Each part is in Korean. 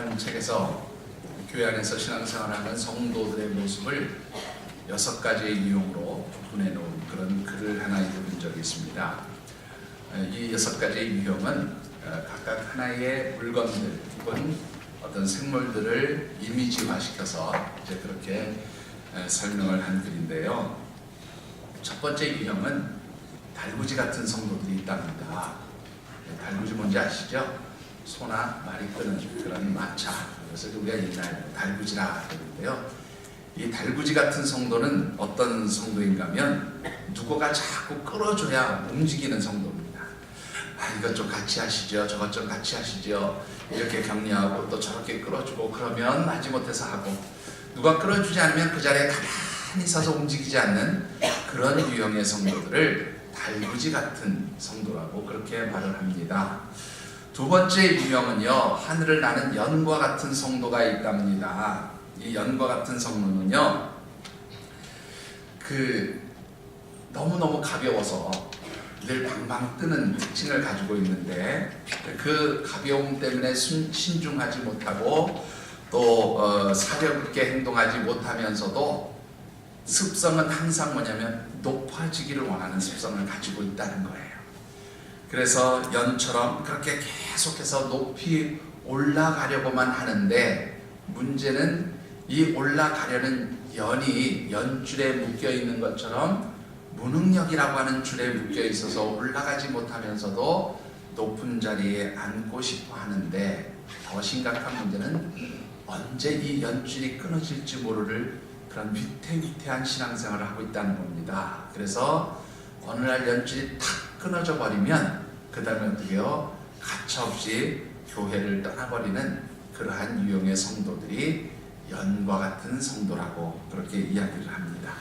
한 책에서 교회 안에서 신앙생활하는 성도들의 모습을 6가지의 유형으로 분해놓은 그런 글을 하나 읽어본 적이 있습니다. 이 6가지의 유형은 각각 하나의 물건들 혹은 어떤 생물들을 이미지화시켜서 이제 그렇게 설명을 한 글인데요. 첫 번째 유형은 달구지 같은 성도들이 있답니다. 달구지 뭔지 아시죠? 소나 말이 끄는 그런 마차, 그래서 우리가 옛날 달구지라 그러는데요. 이 달구지 같은 성도는 어떤 성도인가 하면 누구가 자꾸 끌어줘야 움직이는 성도입니다. 이것 좀 같이 하시죠, 저것 좀 같이 하시죠, 이렇게 격려하고 또 저렇게 끌어주고, 그러면 마지못해서 하고, 누가 끌어주지 않으면 그 자리에 가만히 서서 움직이지 않는 그런 유형의 성도들을 달구지 같은 성도라고 그렇게 말을 합니다. 두 번째 유형은요, 하늘을 나는 연과 같은 성도가 있답니다. 이 연과 같은 성도는요, 너무너무 가벼워서 늘 방방 뜨는 특징을 가지고 있는데, 그 가벼움 때문에 신중하지 못하고 또 사려 있게 행동하지 못하면서도 습성은 항상 뭐냐면 높아지기를 원하는 습성을 가지고 있다는 거예요. 그래서 연처럼 그렇게 계속해서 높이 올라가려고만 하는데, 문제는 이 올라가려는 연이 연줄에 묶여 있는 것처럼 무능력이라고 하는 줄에 묶여 있어서 올라가지 못하면서도 높은 자리에 앉고 싶어 하는데, 더 심각한 문제는 언제 이 연줄이 끊어질지 모를 그런 위태위태한 신앙생활을 하고 있다는 겁니다. 그래서 어느 날 연줄이 탁 끊어져 버리면 그 다음에 어떻게 해요? 가차없이 교회를 떠나버리는 그러한 유형의 성도들이 연과 같은 성도라고 그렇게 이야기를 합니다.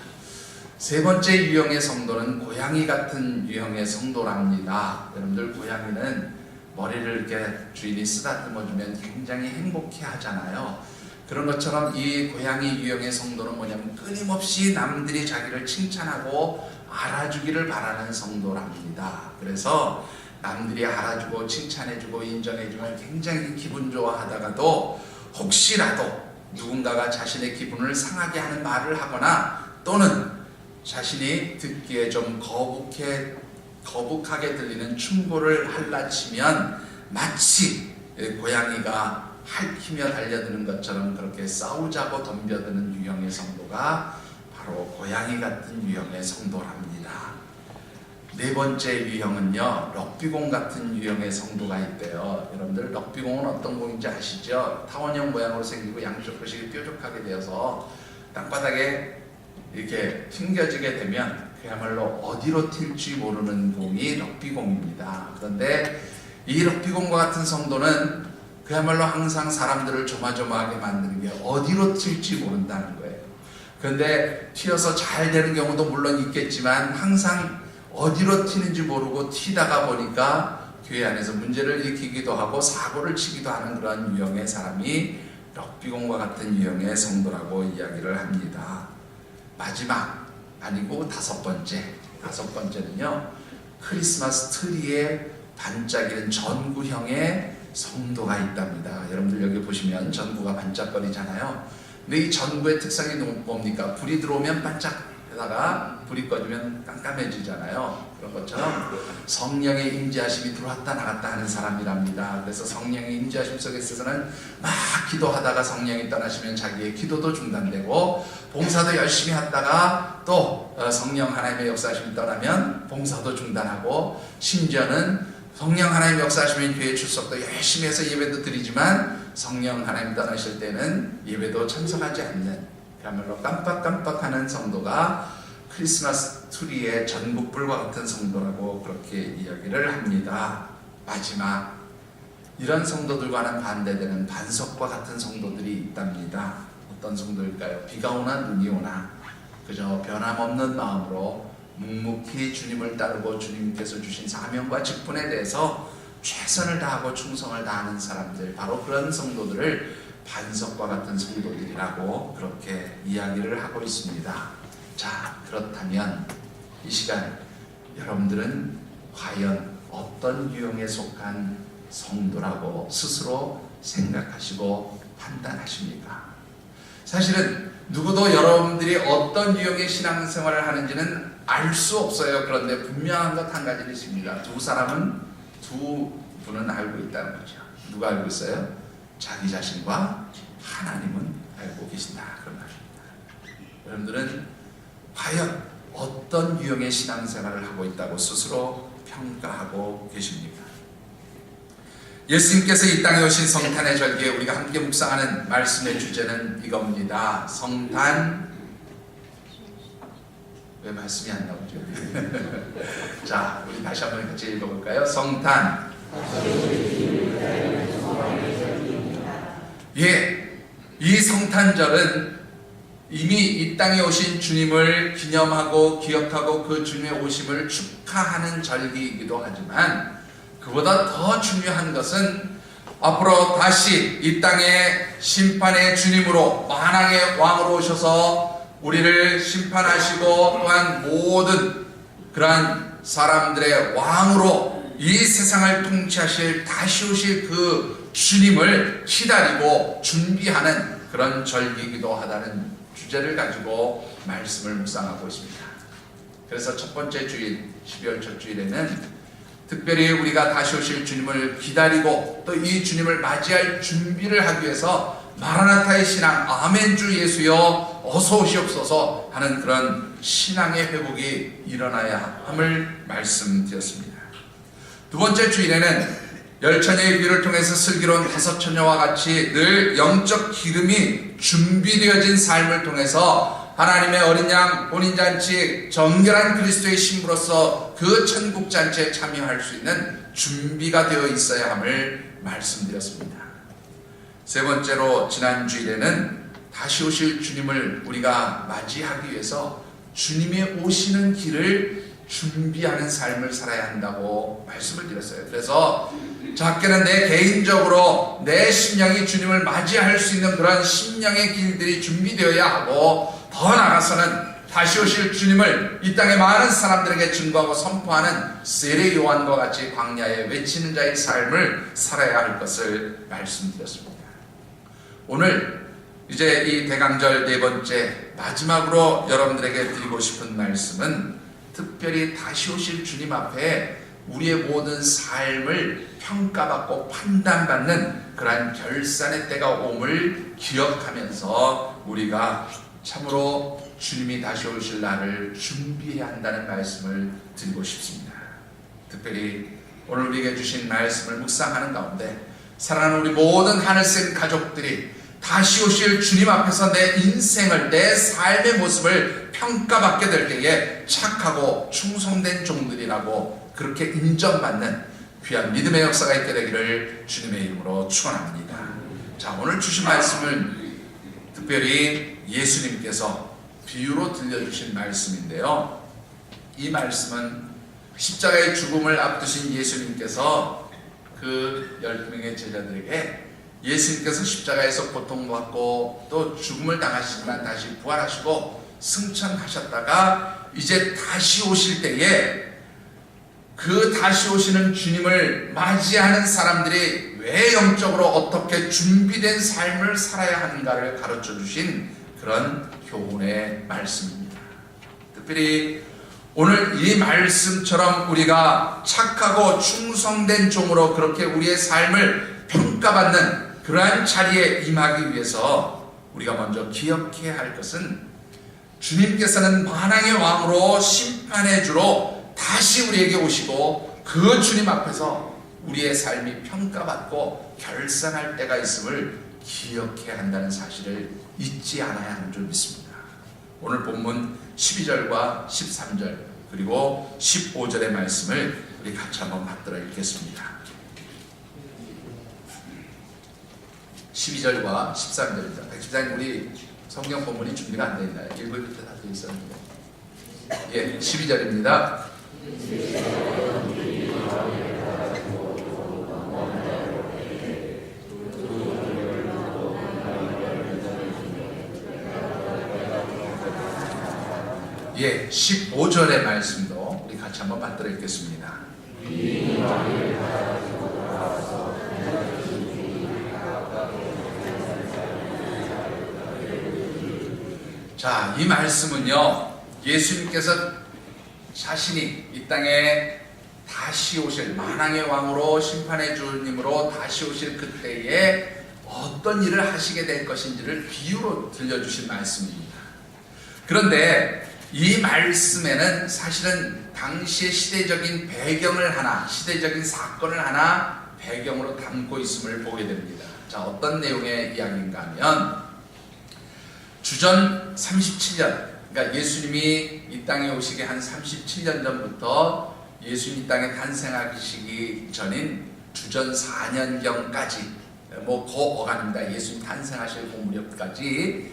세 번째 유형의 성도는 고양이 같은 유형의 성도랍니다. 여러분들, 고양이는 머리를 이렇게 주인이 쓰다듬어주면 굉장히 행복해 하잖아요. 그런 것처럼 이 고양이 유형의 성도는 뭐냐면 끊임없이 남들이 자기를 칭찬하고 알아주기를 바라는 성도랍니다. 그래서 남들이 알아주고 칭찬해주고 인정해주면 굉장히 기분 좋아하다가도 혹시라도 누군가가 자신의 기분을 상하게 하는 말을 하거나 또는 자신이 듣기에 좀 거북하게 들리는 충고를 할라치면 마치 고양이가 핥히며 달려드는 것처럼 그렇게 싸우자고 덤벼드는 유형의 성도가 바로 고양이 같은 유형의 성도랍니다. 네 번째 유형은요, 럭비공 같은 유형의 성도가 있대요. 여러분들, 럭비공은 어떤 공인지 아시죠? 타원형 모양으로 생기고 양쪽 끝이 뾰족하게 되어서 땅바닥에 이렇게 튕겨지게 되면 그야말로 어디로 튈지 모르는 공이 럭비공입니다. 그런데 이 럭비공과 같은 성도는 그야말로 항상 사람들을 조마조마하게 만드는 게 어디로 튈지 모른다는 거예요. 그런데 튀어서 잘 되는 경우도 물론 있겠지만 항상 어디로 튀는지 모르고 튀다가 보니까 교회 안에서 문제를 일으키기도 하고 사고를 치기도 하는 그런 유형의 사람이 럭비공과 같은 유형의 성도라고 이야기를 합니다. 마지막, 아니고 다섯 번째는요, 크리스마스 트리에 반짝이는 전구형의 성도가 있답니다. 여러분들, 여기 보시면 전구가 반짝거리잖아요. 근데 이 전구의 특성이 뭡니까? 불이 들어오면 반짝하다가 불이 꺼지면 깜깜해지잖아요. 그런 것처럼 성령의 임재하심이 들어왔다 나갔다 하는 사람이랍니다. 그래서 성령의 임재하심 속에 있어서는 막 기도하다가 성령이 떠나시면 자기의 기도도 중단되고, 봉사도 열심히 하다가 또 성령 하나님의 역사하심이 떠나면 봉사도 중단하고, 심지어는 성령 하나님 역사하시면 교회 출석도 열심히 해서 예배도 드리지만 성령 하나님 떠나실 때는 예배도 참석하지 않는, 그야말로 깜빡깜빡하는 성도가 크리스마스 트리의 전국불과 같은 성도라고 그렇게 이야기를 합니다. 마지막, 이런 성도들과는 반대되는 반석과 같은 성도들이 있답니다. 어떤 성도일까요? 비가 오나 눈이 오나 그저 변함없는 마음으로 묵묵히 주님을 따르고 주님께서 주신 사명과 직분에 대해서 최선을 다하고 충성을 다하는 사람들, 바로 그런 성도들을 반석과 같은 성도들이라고 그렇게 이야기를 하고 있습니다. 자, 그렇다면 이 시간 여러분들은 과연 어떤 유형에 속한 성도라고 스스로 생각하시고 판단하십니까? 사실은 누구도 여러분들이 어떤 유형의 신앙생활을 하는지는 알 수 없어요. 그런데 분명한 것 한 가지는 있습니다. 두 분은 알고 있다는 거죠. 누가 알고 있어요? 자기 자신과 하나님은 알고 계신다, 그런 말입니다. 여러분들은 과연 어떤 유형의 신앙생활을 하고 있다고 스스로 평가하고 계십니까? 예수님께서 이 땅에 오신 성탄의 절기에 우리가 함께 묵상하는 말씀의 주제는 이겁니다. 성탄. 왜 말씀이 안 나오죠? 자, 우리 다시 한번 같이 읽어볼까요? 성탄. 예, 이 성탄절은 이미 이 땅에 오신 주님을 기념하고 기억하고 그 주님의 오심을 축하하는 절기이기도 하지만, 그보다 더 중요한 것은 앞으로 다시 이 땅에 심판의 주님으로 만왕의 왕으로 오셔서 우리를 심판하시고 또한 모든 그러한 사람들의 왕으로 이 세상을 통치하실 다시 오실 그 주님을 기다리고 준비하는 그런 절기이기도 하다는 주제를 가지고 말씀을 묵상하고 있습니다. 그래서 첫 번째 주일, 12월 첫 주일에는 특별히 우리가 다시 오실 주님을 기다리고 또 이 주님을 맞이할 준비를 하기 위해서 마라나타의 신앙, 아멘 주 예수여 어서 오시옵소서 하는 그런 신앙의 회복이 일어나야 함을 말씀드렸습니다. 두 번째 주일에는 열처녀의 비유를 통해서 슬기로운 다섯 처녀와 같이 늘 영적 기름이 준비되어진 삶을 통해서 하나님의 어린 양 혼인잔치, 정결한 그리스도의 신부로서 그 천국잔치에 참여할 수 있는 준비가 되어 있어야 함을 말씀드렸습니다. 세 번째로 지난 주일에는 다시 오실 주님을 우리가 맞이하기 위해서 주님의 오시는 길을 준비하는 삶을 살아야 한다고 말씀을 드렸어요. 그래서 작게는 내 개인적으로 내 심령이 주님을 맞이할 수 있는 그런 심령의 길들이 준비되어야 하고, 더 나아가서는 다시 오실 주님을 이 땅의 많은 사람들에게 증거하고 선포하는 세례 요한과 같이 광야에 외치는 자의 삶을 살아야 할 것을 말씀드렸습니다. 오늘 이제 이 대강절 네 번째 마지막으로 여러분들에게 드리고 싶은 말씀은 특별히 다시 오실 주님 앞에 우리의 모든 삶을 평가받고 판단받는 그러한 결산의 때가 옴을 기억하면서 우리가 참으로 주님이 다시 오실 날을 준비해야 한다는 말씀을 드리고 싶습니다. 특별히 오늘 우리에게 주신 말씀을 묵상하는 가운데 사랑하는 우리 모든 하늘색 가족들이 다시 오실 주님 앞에서 내 인생을, 내 삶의 모습을 평가받게 될 때에 착하고 충성된 종들이라고 그렇게 인정받는 귀한 믿음의 역사가 있게 되기를 주님의 이름으로 축원합니다. 자, 오늘 주신 말씀을 특별히 예수님께서 비유로 들려주신 말씀인데요. 이 말씀은 십자가의 죽음을 앞두신 예수님께서 그 12명의 제자들에게 예수님께서 십자가에서 고통받고 또 죽음을 당하시지만 다시 부활하시고 승천하셨다가 이제 다시 오실 때에 그 다시 오시는 주님을 맞이하는 사람들이 왜 영적으로 어떻게 준비된 삶을 살아야 하는가를 가르쳐 주신 그런 교훈의 말씀입니다. 특별히 오늘 이 말씀처럼 우리가 착하고 충성된 종으로 그렇게 우리의 삶을 평가받는 그러한 자리에 임하기 위해서 우리가 먼저 기억해야 할 것은 주님께서는 만왕의 왕으로 심판의 주로 다시 우리에게 오시고 그 주님 앞에서 우리의 삶이 평가받고 결산할 때가 있음을 기억해야 한다는 사실을 잊지 않아야 하는 줄 믿습니다. 오늘 본문 12절과 13절 그리고 15절의 말씀을 우리 같이 한번 받들어 읽겠습니다. 12절과 13절입니다. 백집사님, 우리 성경 본문이 준비가 안 되어 있나요? 읽을 때 다 되어 있었는데. 예, 12절입니다. 예, 15절의 말씀도 우리 같이 한번 받들어 읽겠습니다. 자, 이 말씀은요, 예수님께서 자신이 이 땅에 다시 오실 만왕의 왕으로 심판의 주님으로 다시 오실 그때에 어떤 일을 하시게 될 것인지를 비유로 들려주신 말씀입니다. 그런데 이 말씀에는 사실은 당시의 시대적인 배경을 하나, 시대적인 사건을 하나 배경으로 담고 있음을 보게 됩니다. 자, 어떤 내용의 이야기인가 하면 주전 37년, 그러니까 예수님이 이 땅에 오시기 한 37년 전부터 예수님 이 땅에 탄생하시기 전인 주전 4년경까지, 뭐 그 어간입니다. 예수님 탄생하실 그 무렵까지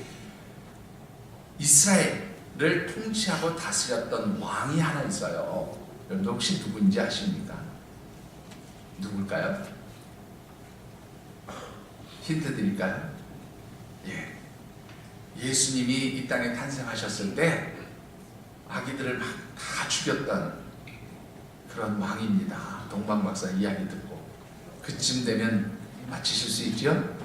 이스라엘을 통치하고 다스렸던 왕이 하나 있어요. 여러분 혹시 누군지 아십니까? 누굴까요? 힌트 드릴까요? 예. 예수님이 이 땅에 탄생하셨을 때 아기들을 막 다 죽였던 그런 왕입니다. 동방박사 이야기 듣고 그쯤 되면 맞히실 수 있죠?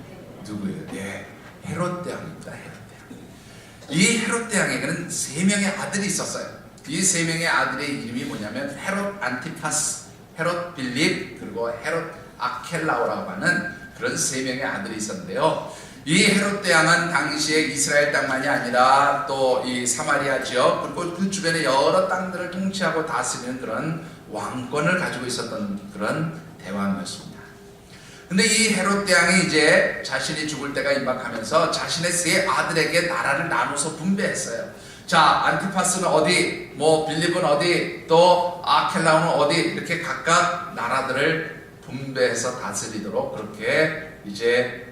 누구예요? 예, 헤롯 대왕입니다. 헤롯 대왕. 이 헤롯 대왕에게는 3명의 아들이 있었어요. 이 3명의 아들의 이름이 뭐냐면 헤롯 안티파스, 헤롯 빌립, 그리고 헤롯 아켈라오라고 하는 그런 3명의 아들이 있었는데요. 이 헤롯 대왕은 당시에 이스라엘 땅만이 아니라 또 이 사마리아 지역 그리고 그 주변의 여러 땅들을 통치하고 다스리는 그런 왕권을 가지고 있었던 그런 대왕이었습니다. 근데 이 헤롯 대왕이 이제 자신이 죽을 때가 임박하면서 자신의 3 아들에게 나라를 나눠서 분배했어요. 자, 안티파스는 어디, 뭐 빌립은 어디, 또 아켈라오는 어디, 이렇게 각각 나라들을 분배해서 다스리도록 그렇게 이제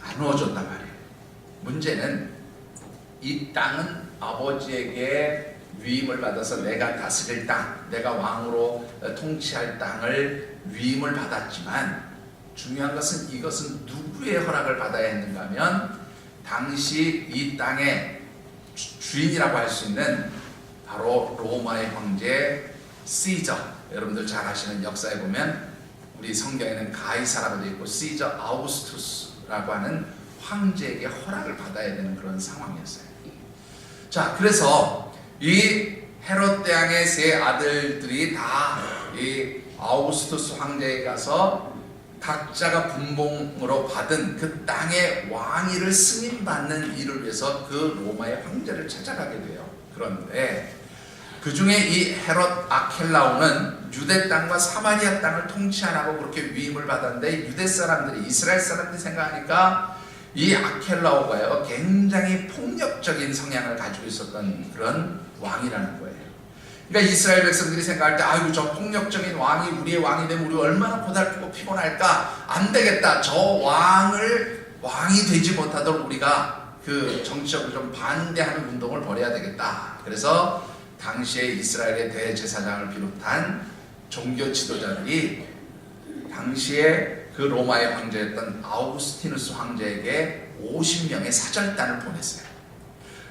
나누어줬단 말이에요. 문제는 이 땅은 아버지에게 위임을 받아서 내가 다스릴 땅, 내가 왕으로 통치할 땅을 위임을 받았지만 중요한 것은 이것은 누구의 허락을 받아야 했는가 하면 당시 이 땅의 주인이라고 할 수 있는 바로 로마의 황제 시저, 여러분들 잘 아시는 역사에 보면 우리 성경에는 가이사라고 되어 있고 시저 아우구스투스라고 하는 황제에게 허락을 받아야 되는 그런 상황이었어요. 자, 그래서 이 헤롯 대왕의 3 아들들이 다 이 아우구스투스 황제에 가서 각자가 분봉으로 받은 그 땅의 왕위를 승인받는 일을 위해서 그 로마의 황제를 찾아가게 돼요. 그런데 그 중에 이 헤롯 아켈라오는 유대 땅과 사마리아 땅을 통치하라고 그렇게 위임을 받았는데 유대 사람들이, 이스라엘 사람들이 생각하니까 이 아켈라오가요 굉장히 폭력적인 성향을 가지고 있었던 그런 왕이라는 거예요. 그러니까 이스라엘 백성들이 생각할 때 아이고 저 폭력적인 왕이 우리의 왕이 되면 우리 얼마나 고달프고 피곤할까, 안 되겠다, 저 왕이 되지 못하도록 우리가 그 정치적으로 좀 반대하는 운동을 벌여야 되겠다. 그래서 당시에 이스라엘의 대제사장을 비롯한 종교 지도자들이 당시에 그 로마의 황제였던 아우구스티누스 황제에게 50명의 사절단을 보냈어요.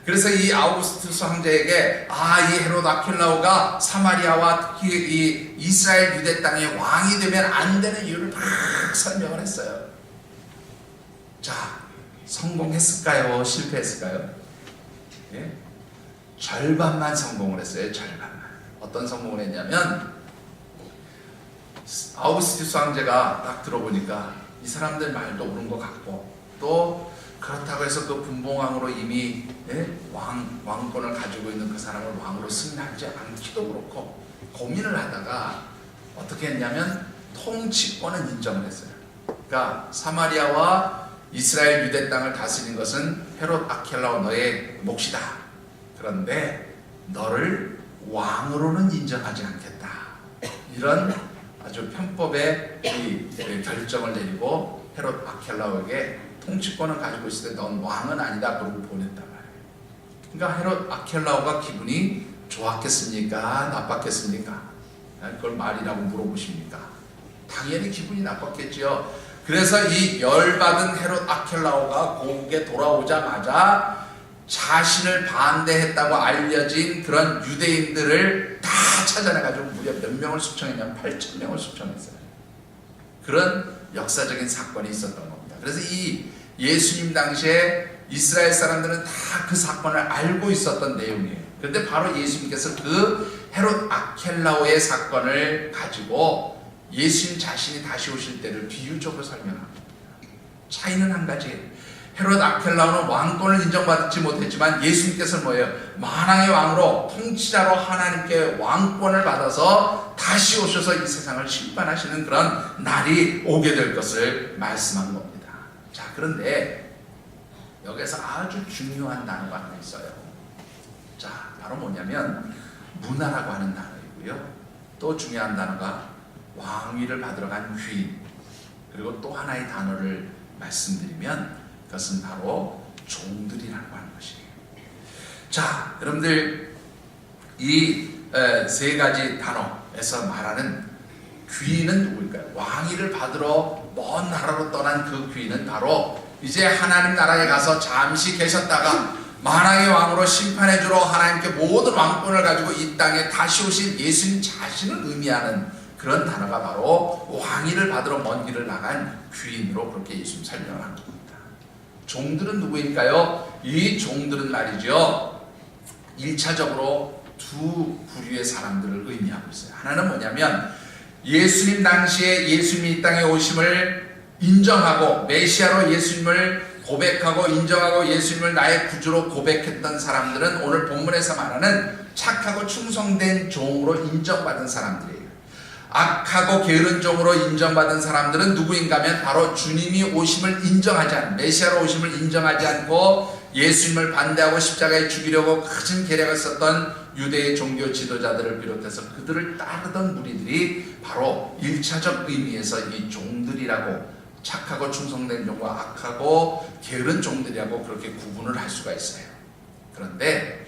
그래서 이 아우구스투스 황제에게 이 헤롯 아켈라오가 사마리아와 특히 이 이스라엘 유대 땅의 왕이 되면 안 되는 이유를 막 설명을 했어요. 자, 성공했을까요? 실패했을까요? 예? 절반만 성공을 했어요. 절반만. 어떤 성공을 했냐면 아우구스투스 황제가 딱 들어보니까 이 사람들 말도 옳은 것 같고 또 그렇다고 해서 그 분봉왕으로 이미 왕권을 가지고 있는 그 사람을 왕으로 승인하지 않기도 그렇고 고민을 하다가 어떻게 했냐면 통치권은 인정을 했어요. 그러니까 사마리아와 이스라엘 유대 땅을 다스린 것은 헤롯 아켈라오 너의 몫이다. 그런데 너를 왕으로는 인정하지 않겠다. 이런 아주 편법의 이 결정을 내리고 헤롯 아켈라오에게 통치권은 가지고 있을 때 넌 왕은 아니다 그러고 보냈단 말이에요. 그러니까 헤롯 아켈라오가 기분이 좋았겠습니까? 나빴겠습니까? 그걸 말이라고 물어보십니까? 당연히 기분이 나빴겠죠. 그래서 이 열받은 헤롯 아켈라오가 고국에 돌아오자마자 자신을 반대했다고 알려진 그런 유대인들을 다 찾아내가지고 무려 몇 명을 숙청했냐면 8,000명을 숙청했어요. 그런 역사적인 사건이 있었던 겁니다. 그래서 이 예수님 당시에 이스라엘 사람들은 다 그 사건을 알고 있었던 내용이에요. 그런데 바로 예수님께서 그 헤롯 아켈라오의 사건을 가지고 예수님 자신이 다시 오실 때를 비유적으로 설명합니다. 차이는 한 가지예요. 헤롯 아켈라오는 왕권을 인정받지 못했지만 예수님께서는 뭐예요? 만왕의 왕으로 통치자로 하나님께 왕권을 받아서 다시 오셔서 이 세상을 심판하시는 그런 날이 오게 될 것을 말씀한 겁니다. 자, 그런데 여기서 아주 중요한 단어가 하나 있어요. 자, 바로 뭐냐면 문화라고 하는 단어이고요. 또 중요한 단어가 왕위를 받으러 간 귀인. 그리고 또 하나의 단어를 말씀드리면 그것은 바로 종들이라고 하는 것이에요. 자, 여러분들 이 세 가지 단어에서 말하는 귀인은 누구일까요? 왕위를 받으러 먼 나라로 떠난 그 귀인은 바로 이제 하나님 나라에 가서 잠시 계셨다가 만왕의 왕으로 심판해주러 하나님께 모든 왕권을 가지고 이 땅에 다시 오신 예수님 자신을 의미하는 그런 단어가 바로 왕위를 받으러 먼 길을 나간 귀인으로 그렇게 예수님 설명을 한 겁니다. 종들은 누구일까요? 이 종들은 말이죠, 1차적으로 두 부류의 사람들을 의미하고 있어요. 하나는 뭐냐면 예수님 당시에 예수님이 이 땅에 오심을 인정하고 메시아로 예수님을 고백하고 인정하고 예수님을 나의 구주로 고백했던 사람들은 오늘 본문에서 말하는 착하고 충성된 종으로 인정받은 사람들이에요. 악하고 게으른 종으로 인정받은 사람들은 누구인가 하면 바로 주님이 오심을 인정하지 않고 메시아로 오심을 인정하지 않고 예수님을 반대하고 십자가에 죽이려고 큰 계략을 썼던 유대의 종교 지도자들을 비롯해서 그들을 따르던 무리들이 바로 1차적 의미에서 이 종들이라고, 착하고 충성된 종과 악하고 게으른 종들이라고 그렇게 구분을 할 수가 있어요. 그런데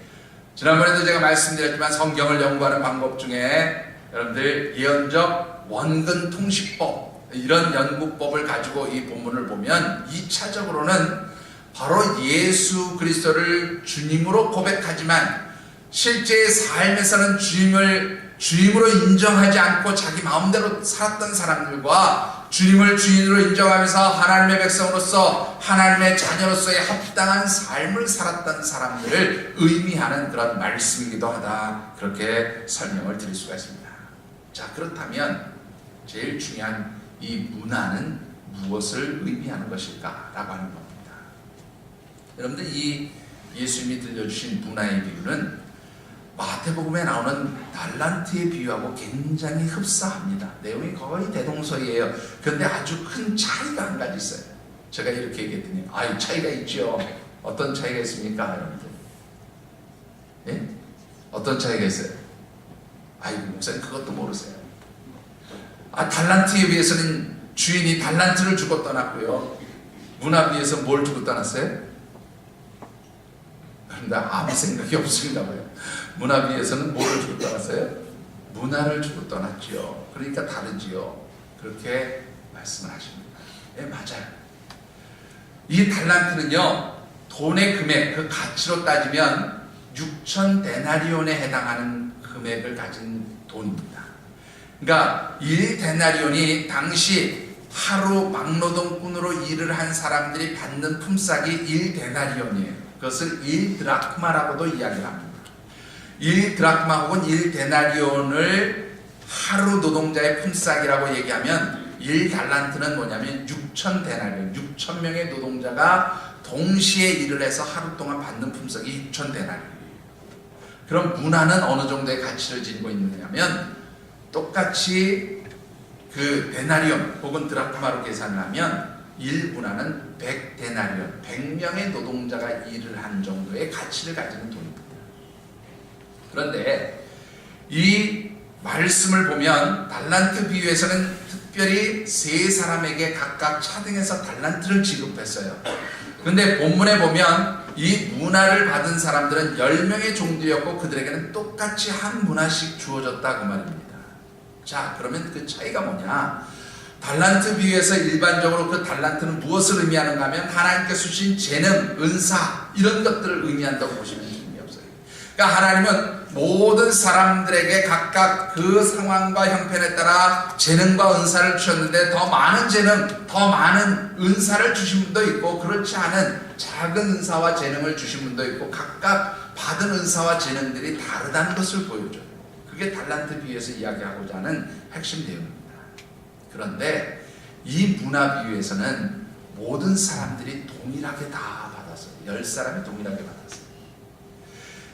지난번에도 제가 말씀드렸지만 성경을 연구하는 방법 중에 여러분들 예언적 원근 통식법, 이런 연구법을 가지고 이 본문을 보면 2차적으로는 바로 예수 그리스도를 주님으로 고백하지만 실제의 삶에서는 주님을 주임으로 인정하지 않고 자기 마음대로 살았던 사람들과 주님을 주인으로 인정하면서 하나님의 백성으로서 하나님의 자녀로서의 합당한 삶을 살았던 사람들을 의미하는 그런 말씀이기도 하다, 그렇게 설명을 드릴 수가 있습니다. 자, 그렇다면 제일 중요한 이 문화는 무엇을 의미하는 것일까 라고 하는 겁니다. 여러분들, 이 예수님이 들려주신 문화의 비유는 마태복음에 나오는 달란트의 비유하고 굉장히 흡사합니다. 내용이 거의 대동소이해요. 그런데 아주 큰 차이가 한 가지 있어요. 제가 이렇게 얘기했더니 아이, 차이가 있죠. 어떤 차이가 있습니까, 여러분들? 예? 어떤 차이가 있어요? 아이고, 목사님 그것도 모르세요. 달란트에 비해서는 주인이 달란트를 주고 떠났고요, 문화 비해서 뭘 주고 떠났어요? 아무 생각이 없으신가 봐요. 문화비에서는 뭐를 주고 떠났어요? 문화를 주고 떠났지요. 그러니까 다르지요. 그렇게 말씀을 하십니다. 예, 맞아요. 이 달란트는요, 돈의 금액, 그 가치로 따지면 6천 데나리온에 해당하는 금액을 가진 돈입니다. 그러니까 1데나리온이 당시 하루 막노동꾼으로 일을 한 사람들이 받는 품삯이 1데나리온이에요. 그것을 1드라크마라고도 이야기를 합니다. 1드라크마 혹은 1데나리온을 하루 노동자의 품삯이라고 얘기하면 1달란트는 뭐냐면 6천 데나리온, 6천 명의 노동자가 동시에 일을 해서 하루 동안 받는 품삯이 6천 데나리온이에요. 그럼 문화는 어느 정도의 가치를 지니고 있느냐면 똑같이 그 데나리온 혹은 드라크마로 계산을 하면 1문화는 100데나리온, 100명의 노동자가 일을 한 정도의 가치를 가지는 돈입니다. 그런데 이 말씀을 보면 달란트 비유에서는 특별히 세 사람에게 각각 차등해서 달란트를 지급했어요. 그런데 본문에 보면 이 문화를 받은 사람들은 10명의 종들이었고 그들에게는 똑같이 한 문화씩 주어졌다, 그 말입니다. 자, 그러면 그 차이가 뭐냐? 달란트 비유에서 일반적으로 그 달란트는 무엇을 의미하는가 하면 하나님께서 주신 재능, 은사, 이런 것들을 의미한다고 보시면 틀림이 없어요. 그러니까 하나님은 모든 사람들에게 각각 그 상황과 형편에 따라 재능과 은사를 주셨는데 더 많은 재능, 더 많은 은사를 주신 분도 있고 그렇지 않은 작은 은사와 재능을 주신 분도 있고 각각 받은 은사와 재능들이 다르다는 것을 보여줘요. 그게 달란트 비유에서 이야기하고자 하는 핵심 내용입니다. 그런데 이 문화 비유에서는 모든 사람들이 동일하게 다 받았어요. 10사람이 동일하게 받았어요.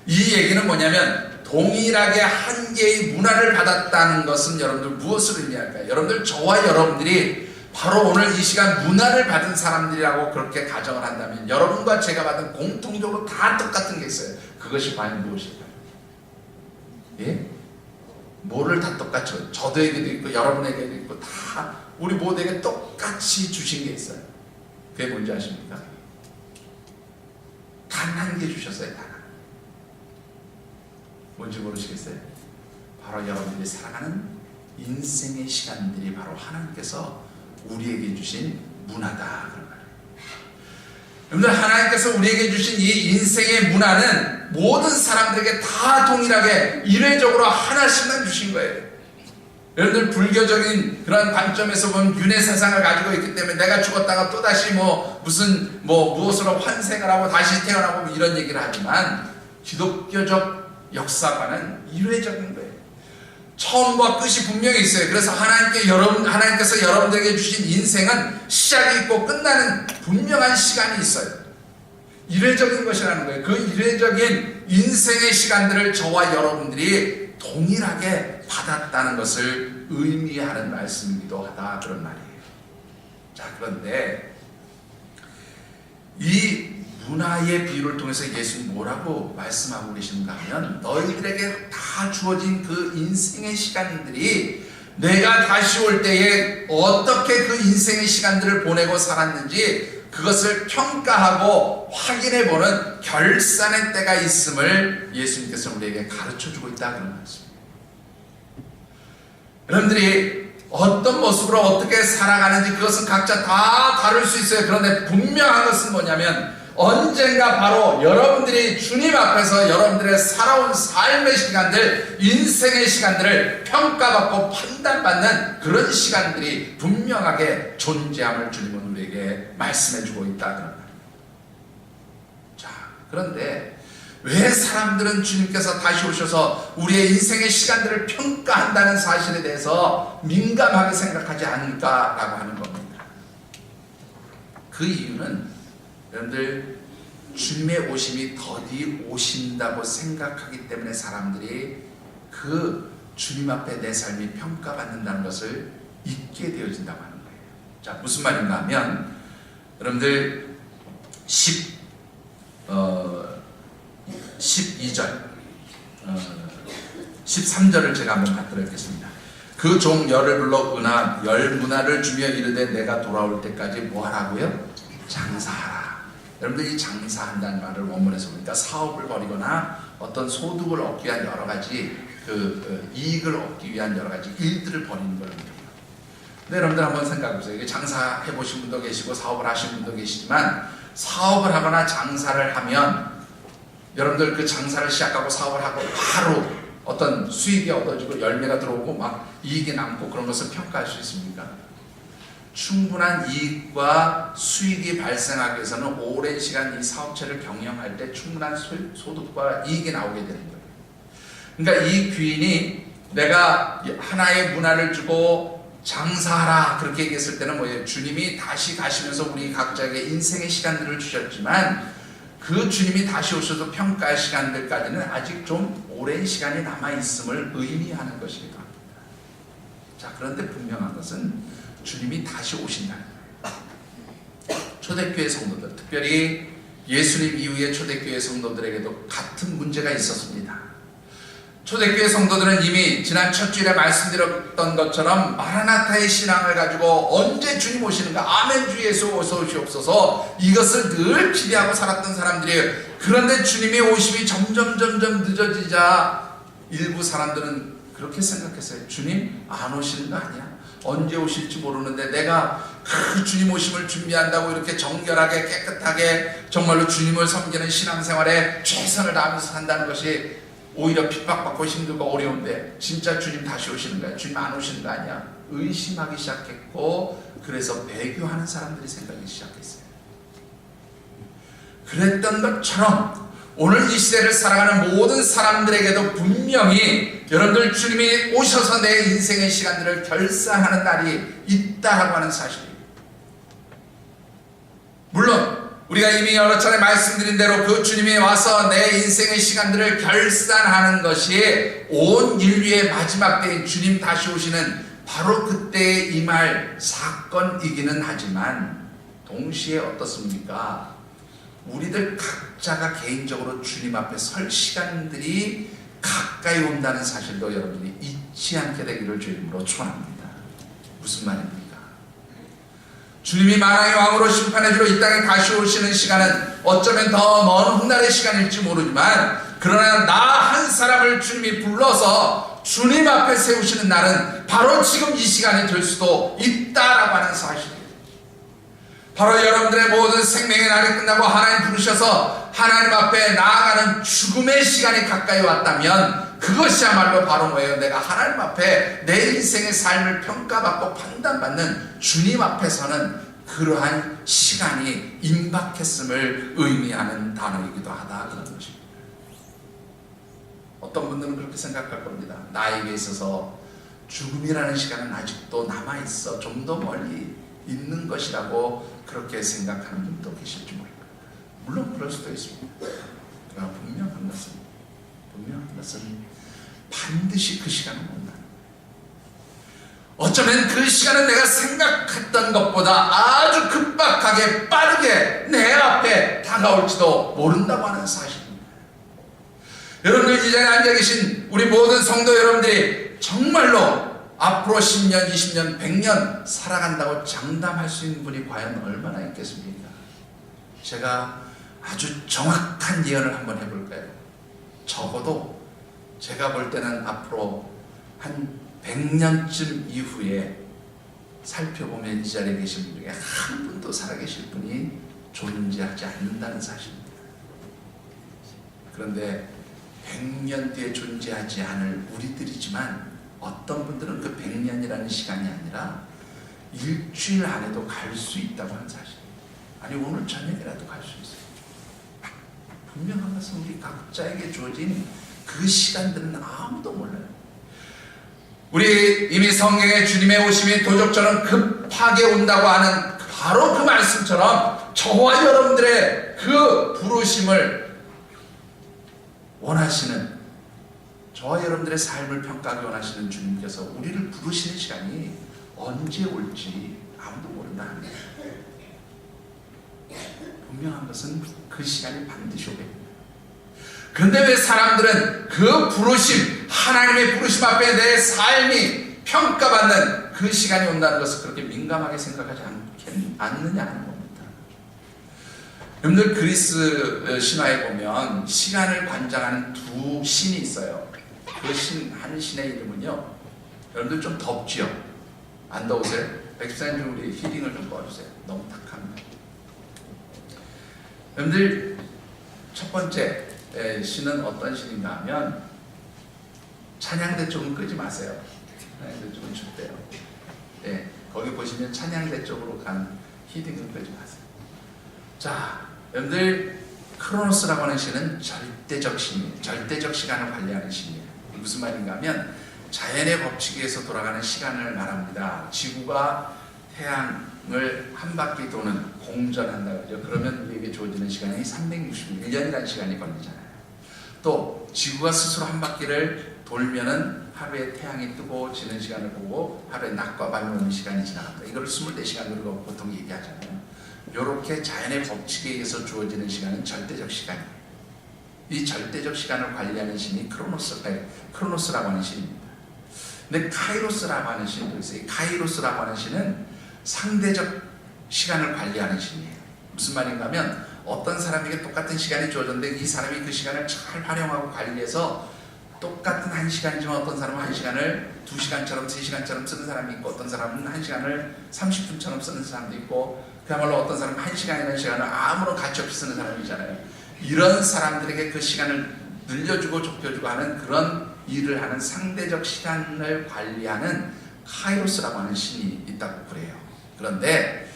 이 얘기는 뭐냐면 동일하게 한 개의 문화를 받았다는 것은 여러분들 무엇을 의미할까요? 여러분들, 저와 여러분들이 바로 오늘 이 시간 문화를 받은 사람들이라고 그렇게 가정을 한다면 여러분과 제가 받은 공통적으로 다 똑같은 게 있어요. 그것이 과연 무엇일까요? 예? 뭐를 다 똑같죠? 저도에게도 있고 여러분에게도 있고 다 우리 모두에게 똑같이 주신 게 있어요. 그게 뭔지 아십니까? 단 한 개 주셨어요. 단 한. 뭔지 모르시겠어요? 바로 여러분들이 살아가는 인생의 시간들이 바로 하나님께서 우리에게 주신 문화다 그런 말이에요. 여러분들, 하나님께서 우리에게 주신 이 인생의 문화는 모든 사람들에게 다 동일하게 일회적으로 하나씩만 주신 거예요. 여러분들, 불교적인 그런 관점에서 보면 윤회 세상을 가지고 있기 때문에 내가 죽었다가 또다시 무엇으로 환생을 하고 다시 태어나고 이런 얘기를 하지만 기독교적 역사관은 일회적인 거예요. 처음과 끝이 분명히 있어요. 그래서 하나님께서 여러분들에게 주신 인생은 시작이 있고 끝나는 분명한 시간이 있어요. 일회적인 것이라는 거예요. 그 일회적인 인생의 시간들을 저와 여러분들이 동일하게 받았다는 것을 의미하는 말씀이기도 하다 그런 말이에요. 자, 그런데 이 문화의 비유를 통해서 예수님이 뭐라고 말씀하고 계신가 하면 너희들에게 다 주어진 그 인생의 시간들이 내가 다시 올 때에 어떻게 그 인생의 시간들을 보내고 살았는지 그것을 평가하고 확인해보는 결산의 때가 있음을 예수님께서 우리에게 가르쳐주고 있다 그런 말씀입니다. 여러분들이 어떤 모습으로 어떻게 살아가는지 그것은 각자 다 다를 수 있어요. 그런데 분명한 것은 뭐냐면 언젠가 바로 여러분들이 주님 앞에서 여러분들의 살아온 삶의 시간들, 인생의 시간들을 평가받고 판단받는 그런 시간들이 분명하게 존재함을 주님은 우리에게 말씀해주고 있다 그런 말입니다. 자, 그런데 왜 사람들은 주님께서 다시 오셔서 우리의 인생의 시간들을 평가한다는 사실에 대해서 민감하게 생각하지 않을까라고 하는 겁니다. 그 이유는 여러분들, 주님의 오심이 더디 오신다고 생각하기 때문에 사람들이 그 주님 앞에 내 삶이 평가받는다는 것을 잊게 되어진다고 하는 거예요. 자, 무슨 말인가 하면 여러분들 12절 13절을 제가 한번 갖도록 하겠습니다. 그 종 열을 불러 열 문화를 주며 이르되 내가 돌아올 때까지 뭐 하라고요? 장사하라. 여러분들이 장사한다는 말을 원문에서 보니까 사업을 벌이거나 어떤 소득을 얻기 위한 여러 가지 이익을 얻기 위한 여러 가지 일들을 벌이는 거예요. 근데 여러분들 한번 생각해 보세요. 장사해 보신 분도 계시고 사업을 하신 분도 계시지만 사업을 하거나 장사를 하면 여러분들 그 장사를 시작하고 사업을 하고 바로 어떤 수익이 얻어지고 열매가 들어오고 막 이익이 남고 그런 것을 평가할 수 있습니까? 충분한 이익과 수익이 발생하기 위해서는 오랜 시간 이 사업체를 경영할 때 충분한 소득과 이익이 나오게 되는 거예요. 그러니까 이 귀인이 내가 하나의 문화를 주고 장사하라 그렇게 얘기했을 때는 뭐예요? 주님이 다시 가시면서 우리 각자에게 인생의 시간들을 주셨지만 그 주님이 다시 오셔서 평가할 시간들까지는 아직 좀 오랜 시간이 남아있음을 의미하는 것이기도 합니다. 자, 그런데 분명한 것은 주님이 다시 오신다는 거예요. 초대교회 성도들, 특별히 예수님 이후의 초대교회 성도들에게도 같은 문제가 있었습니다. 초대교회 성도들은 이미 지난 첫 주일에 말씀드렸던 것처럼 마라나타의 신앙을 가지고 언제 주님 오시는가, 아멘 주 예수 어서 오시옵소서, 이것을 늘 기대하고 살았던 사람들이에요. 그런데 주님의 오심이 점점 늦어지자 일부 사람들은 그렇게 생각했어요. 주님 안 오시는 거 아니야? 언제 오실지 모르는데 내가 그 주님 오심을 준비한다고 이렇게 정결하게 깨끗하게 정말로 주님을 섬기는 신앙생활에 최선을 다하면서 산다는 것이 오히려 핍박받고 힘들고 어려운데, 진짜 주님 다시 오시는 거야? 주님 안 오시는 거 아니야? 의심하기 시작했고, 그래서 배교하는 사람들이 생각하기 시작했어요. 그랬던 것처럼 오늘 이 시대를 살아가는 모든 사람들에게도 분명히 여러분들 주님이 오셔서 내 인생의 시간들을 결산하는 날이 있다라고 하는 사실이에요. 물론 우리가 이미 여러 차례 말씀드린 대로 그 주님이 와서 내 인생의 시간들을 결산하는 것이 온 인류의 마지막 때인 주님 다시 오시는 바로 그때에 임할 사건이기는 하지만, 동시에 어떻습니까? 우리들 각자가 개인적으로 주님 앞에 설 시간들이 가까이 온다는 사실도 여러분이 잊지 않게 되기를 주님으로 축원합니다. 무슨 말입니까? 주님이 만왕의 왕으로 심판해주러 이 땅에 다시 오시는 시간은 어쩌면 더 먼 훗날의 시간일지 모르지만, 그러나 나 한 사람을 주님이 불러서 주님 앞에 세우시는 날은 바로 지금 이 시간이 될 수도 있다라고 하는 사실이에요. 바로 여러분들의 모든 생명의 날이 끝나고 하나님 부르셔서 하나님 앞에 나아가는 죽음의 시간이 가까이 왔다면, 그것이야말로 바로 뭐예요? 내가 하나님 앞에 내 인생의 삶을 평가받고 판단받는 주님 앞에서는 그러한 시간이 임박했음을 의미하는 단어이기도 하다, 그런 것입니다. 어떤 분들은 그렇게 생각할 겁니다. 나에게 있어서 죽음이라는 시간은 아직도 남아있어, 좀 더 멀리 있는 것이라고 그렇게 생각하는 분도 계실지 모릅니다. 물론 그럴 수도 있습니다. 그러나 분명한 것은 반드시 그 시간은 온다. 어쩌면 그 시간은 내가 생각했던 것보다 아주 급박하게 빠르게 내 앞에 다가올지도 모른다고 하는 사실입니다. 여러분들 이 자리에 앉아 계신 우리 모든 성도 여러분들이 정말로 앞으로 10년, 20년, 100년 살아간다고 장담할 수 있는 분이 과연 얼마나 있겠습니까? 제가 아주 정확한 예언을 한번 해볼까요? 적어도 제가 볼 때는 앞으로 한 100년쯤 이후에 살펴보면 이 자리에 계신 분 중에 한 분도 살아계실 분이 존재하지 않는다는 사실입니다. 그런데 100년 뒤에 존재하지 않을 우리들이지만, 어떤 분들은 그 100년이라는 시간이 아니라 일주일 안에도 갈 수 있다고 하는 사실. 아니 오늘 저녁이라도 갈 수 있어요. 분명한 것은 우리 각자에게 주어진 그 시간들은 아무도 몰라요. 우리 이미 성경에 주님의 오심이 도적처럼 급하게 온다고 하는 바로 그 말씀처럼, 저와 여러분들의 그 부르심을 원하시는, 저와 여러분들의 삶을 평가하기 원하시는 주님께서 우리를 부르시는 시간이 언제 올지 아무도 모른다. 분명한 것은 그 시간이 반드시 오겠습니다. 그런데 왜 사람들은 그 부르심, 하나님의 부르심 앞에 내 삶이 평가받는 그 시간이 온다는 것을 그렇게 민감하게 생각하지 않느냐 하는 겁니다. 여러분들 그리스 신화에 보면 시간을 관장하는 두 신이 있어요. 그 한 신의 이름은요, 여러분들 좀 덥지요? 안 더우세요? 백사님 좀 우리 히딩을 좀 꺼주세요. 너무 탁합니다. 여러분들 첫 번째 신은 어떤 신인가 하면, 찬양대 쪽은 끄지 마세요. 찬양대 쪽은 춥대요. 네, 거기 보시면 찬양대 쪽으로 간 히딩을 끄지 마세요. 자, 여러분들 크로노스라고 하는 신은 절대적 신이에요. 절대적 시간을 관리하는 신이에요. 무슨 말인가 하면 자연의 법칙에 의해서 돌아가는 시간을 말합니다. 지구가 태양을 한 바퀴 도는 공전한다 그러죠. 그러면 우리에게 주어지는 시간이 361년이라는 시간이 걸리잖아요. 또 지구가 스스로 한 바퀴를 돌면은 하루에 태양이 뜨고 지는 시간을 보고 하루에 낮과 밤이 오는 시간이 지나간다. 이걸 24시간으로 보통 얘기하잖아요. 이렇게 자연의 법칙에 의해서 주어지는 시간은 절대적 시간이에요. 이 절대적 시간을 관리하는 신이 크로노스라고 하는 신입니다. 근데 카이로스라고 하는 신도 있어요. 이 카이로스라고 하는 신은 상대적 시간을 관리하는 신이에요. 무슨 말인가 하면, 어떤 사람에게 똑같은 시간이 주어졌는데 이 사람이 그 시간을 잘 활용하고 관리해서 똑같은 1시간이지만 어떤 사람은 1시간을 2시간처럼 3시간처럼 쓰는 사람이 있고, 어떤 사람은 1시간을 30분처럼 쓰는 사람도 있고, 그야말로 어떤 사람은 1시간이라는 시간을 아무런 가치 없이 쓰는 사람이잖아요. 이런 사람들에게 그 시간을 늘려주고 좁혀주고 하는 그런 일을 하는 상대적 시간을 관리하는 카이로스라고 하는 신이 있다고 그래요. 그런데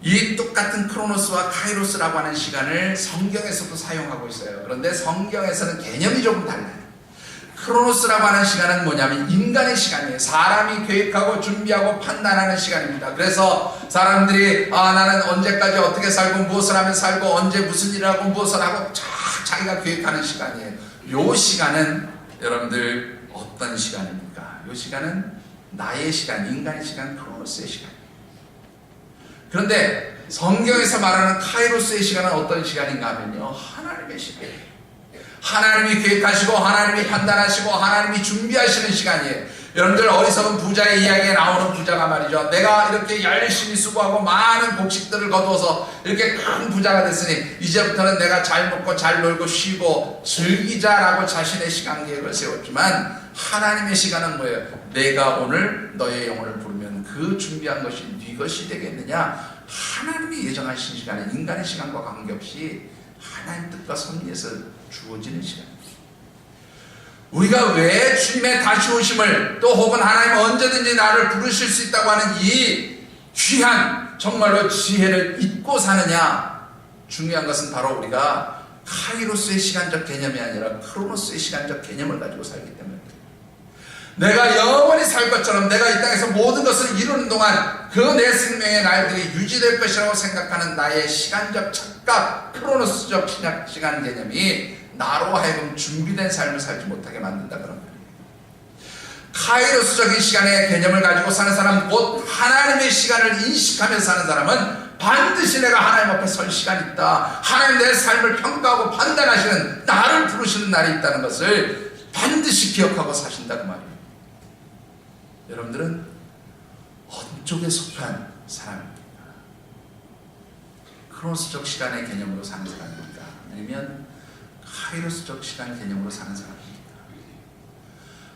이 똑같은 크로노스와 카이로스라고 하는 시간을 성경에서도 사용하고 있어요. 그런데 성경에서는 개념이 조금 달라요. 크로노스라고 하는 시간은 뭐냐면 인간의 시간이에요. 사람이 계획하고 준비하고 판단하는 시간입니다. 그래서 사람들이 나는 언제까지 어떻게 살고 무엇을 하면 살고 언제 무슨 일을 하고 무엇을 하고 자기가 계획하는 시간이에요. 이 시간은 여러분들 어떤 시간입니까? 이 시간은 나의 시간, 인간의 시간, 크로노스의 시간. 그런데 성경에서 말하는 카이로스의 시간은 어떤 시간인가 하면요, 하나님의 시간이에요. 하나님이 계획하시고 하나님이 판단하시고 하나님이 준비하시는 시간이에요. 여러분들 어리석은 부자의 이야기에 나오는 부자가 말이죠, 내가 이렇게 열심히 수고하고 많은 곡식들을 거두어서 이렇게 큰 부자가 됐으니 이제부터는 내가 잘 먹고 잘 놀고 쉬고 즐기자라고 자신의 시간 계획을 세웠지만, 하나님의 시간은 뭐예요? 내가 오늘 너의 영혼을 부르면 그 준비한 것이 네 것이 되겠느냐? 하나님이 예정하신 시간은 인간의 시간과 관계없이 하나님 뜻과 섭리에서 주어지는 시간입니다. 우리가 왜 주님의 다시 오심을, 또 혹은 하나님 언제든지 나를 부르실 수 있다고 하는 이 귀한 정말로 지혜를 잊고 사느냐? 중요한 것은 바로 우리가 카이로스의 시간적 개념이 아니라 크로노스의 시간적 개념을 가지고 살기 때문입니다. 내가 영원히 살 것처럼 내가 이 땅에서 모든 것을 이루는 동안 그 내 생명의 날들이 유지될 것이라고 생각하는 나의 시간적 착각, 크로노스적 시간 개념이 나로 하여금 준비된 삶을 살지 못하게 만든다 그런 말이에요. 카이로스적인 시간의 개념을 가지고 사는 사람, 곧 하나님의 시간을 인식하면서 사는 사람은 반드시 내가 하나님 앞에 설 시간이 있다, 하나님 내 삶을 평가하고 판단하시는, 나를 부르시는 날이 있다는 것을 반드시 기억하고 사신다 그 말이에요. 여러분들은 어느 쪽에 속한 사람입니까? 크로노스적 시간의 개념으로 사는 사람입니까? 아니면 카이로스적 시간 개념으로 사는 사람입니까?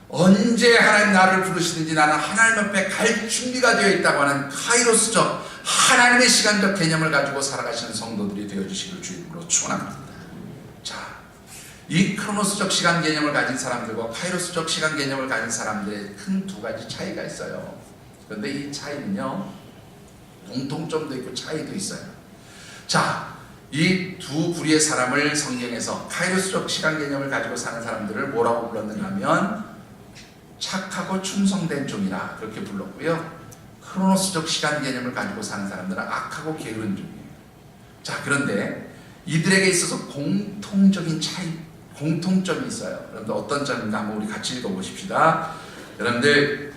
언제 하나님 나를 부르시든지 나는 하나님 앞에 갈 준비가 되어 있다고 하는 카이로스적 하나님의 시간적 개념을 가지고 살아가시는 성도들이 되어주시길 주님으로 축원합니다. 자, 이 크로노스적 시간 개념을 가진 사람들과 카이로스적 시간 개념을 가진 사람들의 큰 두 가지 차이가 있어요. 그런데 이 차이는요, 공통점도 있고 차이도 있어요. 자, 이 두 부류의 사람을 성경에서 카이로스적 시간 개념을 가지고 사는 사람들을 뭐라고 불렀는가 하면 착하고 충성된 종이라 그렇게 불렀고요, 크로노스적 시간 개념을 가지고 사는 사람들은 악하고 게으른 종이에요. 자, 그런데 이들에게 있어서 공통적인 차이, 공통점이 있어요. 여러분들 어떤 점인가 한번 우리 같이 읽어보십시다. 여러분들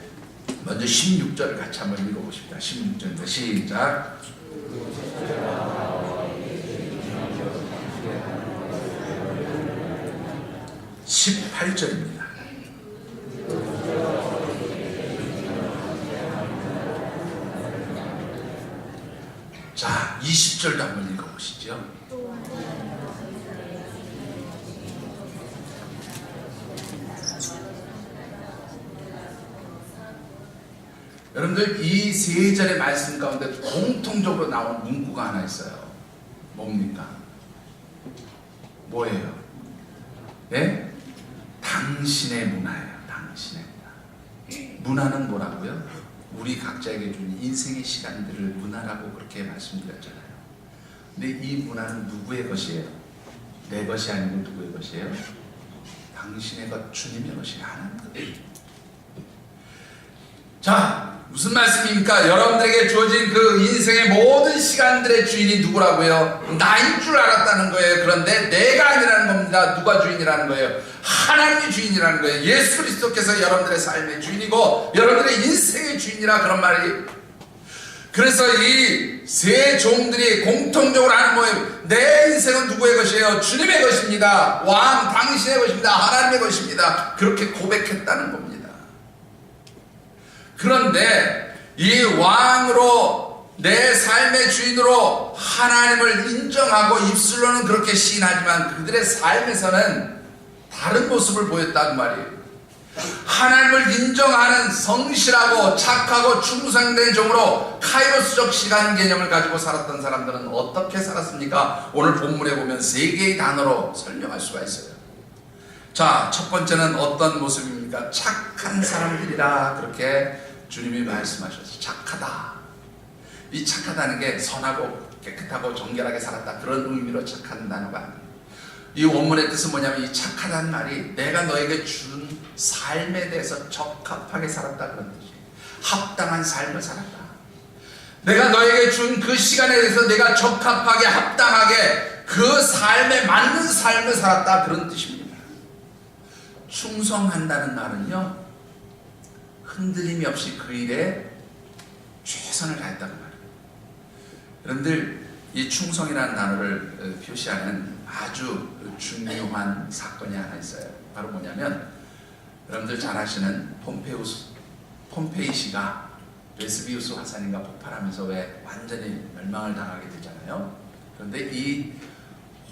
먼저 16절을 같이 한번 읽어보십시다. 16절입니다. 시작. 18절입니다. 자, 20절도 한번 읽어보시죠. 여러분들 이 세 절의 말씀 가운데 공통적으로 나오는 문구가 하나 있어요. 뭡니까? 뭐예요? 네? 당신의 문화예요. 당신의 문화. 문화는 뭐라고요? 우리 각자에게 주는 인생의 시간들을 문화라고 그렇게 말씀드렸잖아요. 근데 이 문화는 누구의 것이에요? 내 것이 아니고 누구의 것이에요? 당신의 것, 주님의 것이에요. 하나님 것. 자, 무슨 말씀입니까? 여러분들에게 주어진 그 인생의 모든 시간들의 주인이 누구라고요? 나인 줄 알았다는 거예요. 그런데 내가 아니라는 겁니다. 누가 주인이라는 거예요? 하나님이 주인이라는 거예요. 예수 그리스도께서 여러분들의 삶의 주인이고 여러분들의 인생의 주인이라 그런 말이. 그래서 이 세 종들이 공통적으로 하는 거예요. 내 인생은 누구의 것이에요? 주님의 것입니다. 왕 당신의 것입니다. 하나님의 것입니다. 그렇게 고백했다는 겁니다. 그런데 이 왕으로, 내 삶의 주인으로 하나님을 인정하고 입술로는 그렇게 시인하지만 그들의 삶에서는 다른 모습을 보였다는 말이에요. 하나님을 인정하는 성실하고 착하고 충성된 종으로 카이로스적 시간 개념을 가지고 살았던 사람들은 어떻게 살았습니까? 오늘 본문에 보면 3개의 단어로 설명할 수가 있어요. 자, 첫 번째는 어떤 모습입니까? 착한 사람들이라 그렇게 주님이 말씀하셨어요. 착하다. 이 착하다는 게 선하고 깨끗하고 정결하게 살았다, 그런 의미로 착한 단어가 아니에요. 이 원문의 뜻은 뭐냐면, 이 착하다는 말이 내가 너에게 준 삶에 대해서 적합하게 살았다, 그런 뜻이에요. 합당한 삶을 살았다. 내가 너에게 준 그 시간에 대해서 내가 적합하게 합당하게 그 삶에 맞는 삶을 살았다, 그런 뜻입니다. 충성한다는 말은요, 흔들림이 없이 그 일에 최선을 다했다는 말이에요. 여러분들, 이 충성이라는 단어를 표시하는 아주 중요한 사건이 하나 있어요. 바로 뭐냐면, 여러분들 잘 아시는 폼페이시가 베스비우스 화산인가 폭발하면서 왜 완전히 멸망을 당하게 되잖아요. 그런데 이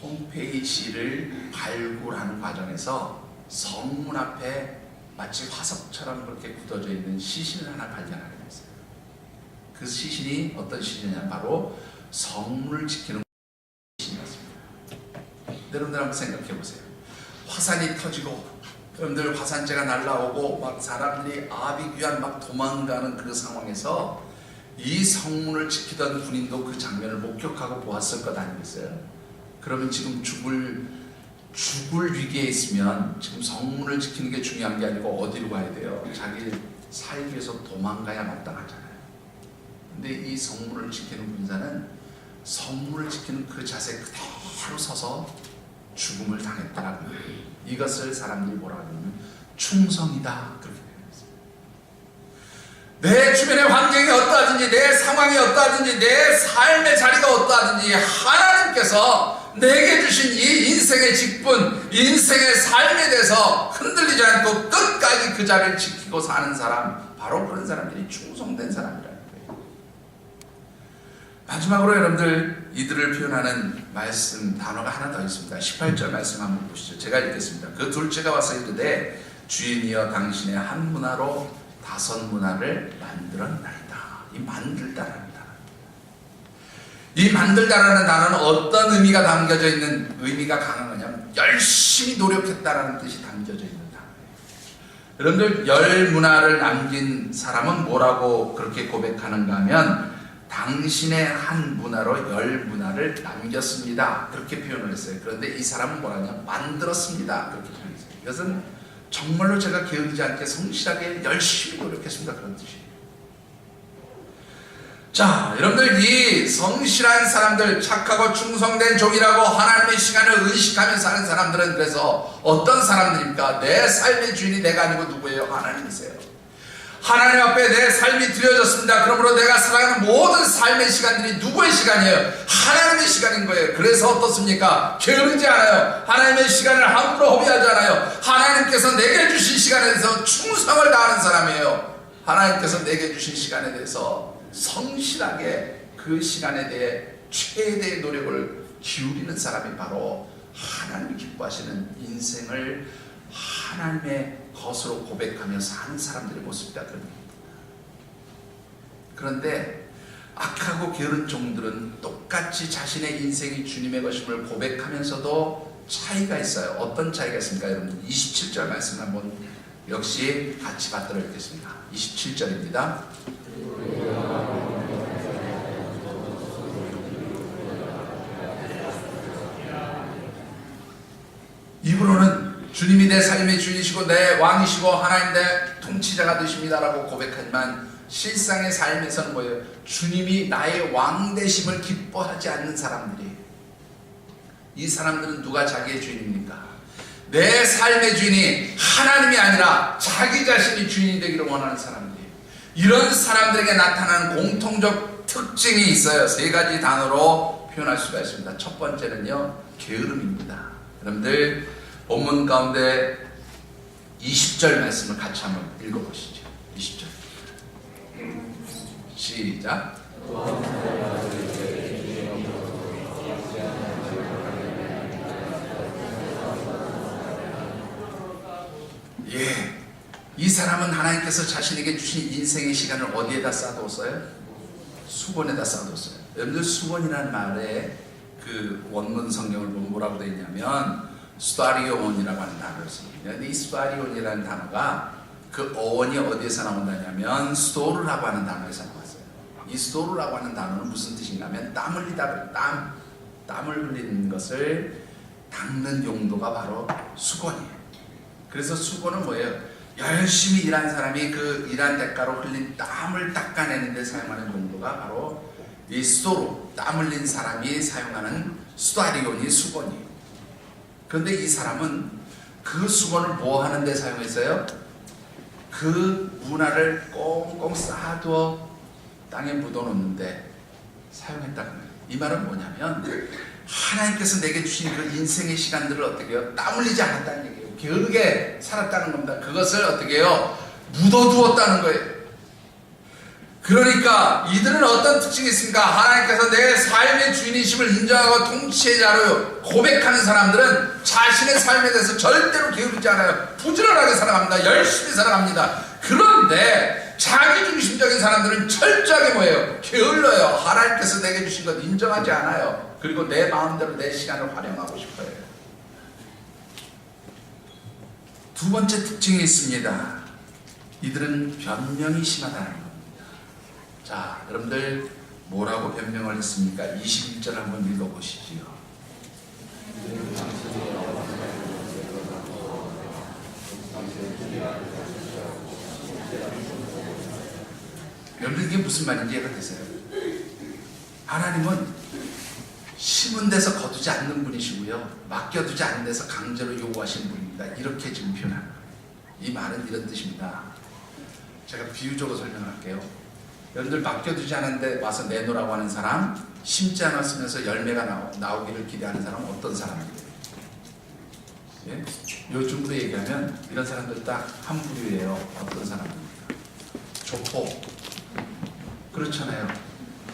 폼페이시를 발굴하는 과정에서 성문 앞에 마치 화석처럼 그렇게 굳어져 있는 시신을 하나 발견하게 됐어요. 그 시신이 어떤 시신이냐, 바로 성문을 지키는 시신이었습니다. 여러분들 한번 생각해 보세요. 화산이 터지고 여러분들 화산재가 날라오고 막 사람들이 아비규환 막 도망가는 그 상황에서 이 성문을 지키던 군인도 그 장면을 목격하고 보았을 것 아니겠어요? 그러면 지금 죽을 위기에 있으면 지금 성문을 지키는 게 중요한 게 아니고 어디로 가야 돼요? 자기 살기 위해서 도망가야 마땅하잖아요. 근데 이 성문을 지키는 군사는 성문을 지키는 그 자세 그대로 서서 죽음을 당했다라고 해요. 이것을 사람들이 뭐라고 하냐면 충성이다, 그렇게 표현했어요. 내 주변의 환경이 어떠하든지, 내 상황이 어떠하든지, 내 삶의 자리가 어떠하든지 하나님께서 내게 주신 이 인생의 직분, 인생의 삶에 대해서 흔들리지 않고 끝까지 그 자리를 지키고 사는 사람, 바로 그런 사람들이 충성된 사람이라는 거예요. 마지막으로 여러분들, 이들을 표현하는 말씀 단어가 하나 더 있습니다. 18절 말씀 한번 보시죠. 제가 읽겠습니다. 그 둘째가 와서 이르되 주인이여 당신의 한 문화로 5 문화를 만들었나이다. 이 만들다라는 단어. 이 만들다라는 단어는 어떤 의미가 담겨져 있는, 의미가 강한 거냐면 열심히 노력했다라는 뜻이 담겨져 있는 단어예요. 여러분들, 10 문화를 남긴 사람은 뭐라고 그렇게 고백하는가 하면 당신의 한 문화로 10 문화를 남겼습니다, 그렇게 표현을 했어요. 그런데 이 사람은 뭐라냐, 만들었습니다, 그렇게 표현했어요. 이것은 정말로 제가 게으르지 않게 성실하게 열심히 노력했습니다, 그런 뜻이에요. 자, 여러분들, 이 성실한 사람들, 착하고 충성된 종이라고 하나님의 시간을 의식하며 사는 사람들은 그래서 어떤 사람들입니까? 내 삶의 주인이 내가 아니고 누구예요? 하나님이세요. 하나님 앞에 내 삶이 드려졌습니다. 그러므로 내가 살아가는 모든 삶의 시간들이 누구의 시간이에요? 하나님의 시간인 거예요. 그래서 어떻습니까? 게으르지 않아요. 하나님의 시간을 함부로 허비하지 않아요. 하나님께서 내게 주신 시간에 대해서 충성을 다하는 사람이에요. 하나님께서 내게 주신 시간에 대해서 성실하게 그 시간에 대해 최대의 노력을 기울이는 사람이 바로 하나님이 기뻐하시는 인생을 하나님의 것으로 고백하며 사는 사람들의 모습이다, 그런 겁니다. 그런데 악하고 게으른 종들은 똑같이 자신의 인생이 주님의 것임을 고백하면서도 차이가 있어요. 어떤 차이가 있습니까? 여러분, 27절 말씀 한번 역시 같이 받들어 읽겠습니다. 27절입니다. 입으로는 주님이 내 삶의 주인이시고 내 왕이시고 하나님 내 통치자가 되십니다라고 고백하지만 실상의 삶에서는 뭐예요? 주님이 나의 왕 되심을 기뻐하지 않는 사람들이, 이 사람들은 누가 자기의 주인입니까? 내 삶의 주인이 하나님이 아니라 자기 자신이 주인이 되기를 원하는 사람들이에요. 이런 사람들에게 나타나는 공통적 특징이 있어요. 3가지 단어로 표현할 수가 있습니다. 첫 번째는요, 게으름입니다. 여러분들, 본문 가운데 20절 말씀을 같이 한번 읽어보시죠. 20절 시작. 예, 이 사람은 하나님께서 자신에게 주신 인생의 시간을 어디에다 쌓아뒀어요? 수건에다 쌓아뒀어요. 여러분들 수건이라는 말에 그 원문 성경을 보면 뭐라고 되어 있냐면 스타리온이라고 하는 단어를 씁니다. 근데 이 스타리온이라는 단어가 그 어원이 어디에서 나온다냐면 스토르라고 하는 단어에서 나왔어요. 이 스토르라고 하는 단어는 무슨 뜻인가면 땀 흘리다, 땀을 흘리는 것을 닦는 용도가 바로 수건이에요. 그래서 수건은 뭐예요? 열심히 일한 사람이 그 일한 대가로 흘린 땀을 닦아내는 데 사용하는 용도가 바로 이 스토르, 땀 흘린 사람이 사용하는 스타리온이 수건이에요. 그런데 이 사람은 그 수건을 뭐 하는 데 사용했어요? 그 문화를 꽁꽁 쌓아두어 땅에 묻어놓는데 사용했다는 거예요. 이 말은 뭐냐면 하나님께서 내게 주신 그 인생의 시간들을 어떻게 해요? 땀 흘리지 않았다는 얘기예요. 게으르게 살았다는 겁니다. 그것을 어떻게 해요? 묻어두었다는 거예요. 그러니까 이들은 어떤 특징이 있습니까? 하나님께서 내 삶의 주인이심을 인정하고 통치자로 고백하는 사람들은 자신의 삶에 대해서 절대로 게으르지 않아요. 부지런하게 살아갑니다. 열심히 살아갑니다. 그런데 자기중심적인 사람들은 철저하게 뭐예요? 게을러요. 하나님께서 내게 주신 것 인정하지 않아요. 그리고 내 마음대로 내 시간을 활용하고 싶어요. 두 번째 특징이 있습니다. 이들은 변명이 심하다는 겁니다. 자, 여러분들 뭐라고 변명을 했습니까? 21절 한번 읽어보시지요. 여러분들 이게 무슨 말인지 이해가 되세요? 하나님은 심은 데서 거두지 않는 분이시고요, 맡겨두지 않는 데서 강제로 요구하시는 분입니다. 이렇게 지금 표현합니다. 이 말은 이런 뜻입니다. 제가 비유적으로 설명할게요. 여러분들 맡겨두지 않은데 와서 내놓으라고 하는 사람, 심지 않았으면서 열매가 나오기를 기대하는 사람은 어떤 사람이에요? 예? 요즘으로 얘기하면 이런 사람들 딱 한 부류예요. 어떤 사람입니까? 조폭. 그렇잖아요.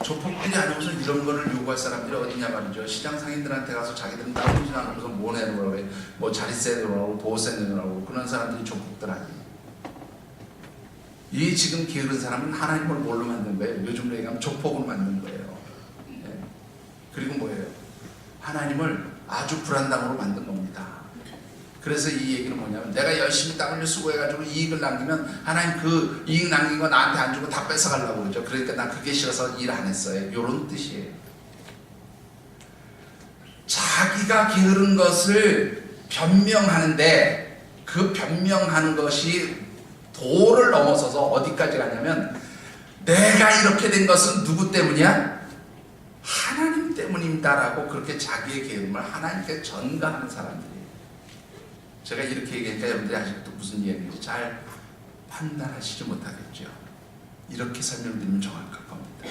조폭들이 아니고서 이런 거를 요구할 사람들이 어디냐 말이죠. 시장 상인들한테 가서 자기들은 따르지 않고서 뭐 내놓으라고 해. 뭐 자릿세 내놓으라고, 보호세 내놓으라고. 그런 사람들이 조폭들 아니에요. 이 지금 게으른 사람은 하나님을 뭘로 만든 거예요? 요즘으로 얘기하면 조폭으로 만든 거예요. 예. 그리고 뭐예요? 하나님을 아주 불안당으로 만든 겁니다. 그래서 이 얘기는 뭐냐면 내가 열심히 땀 흘려 수고해가지고 이익을 남기면 하나님 그 이익 남긴 거 나한테 안 주고 다 뺏어가려고 그러죠. 그러니까 난 그게 싫어서 일 안 했어요. 이런 뜻이에요. 자기가 게으른 것을 변명하는데 그 변명하는 것이 도를 넘어서서 어디까지 가냐면 내가 이렇게 된 것은 누구 때문이야? 하나님 때문입니다라고 그렇게 자기의 게으름을 하나님께 전가하는 사람들이에요. 제가 이렇게 얘기하니까 여러분들이 아직도 무슨 이야기인지 잘 판단하시지 못하겠죠. 이렇게 설명드리면 정확할 겁니다.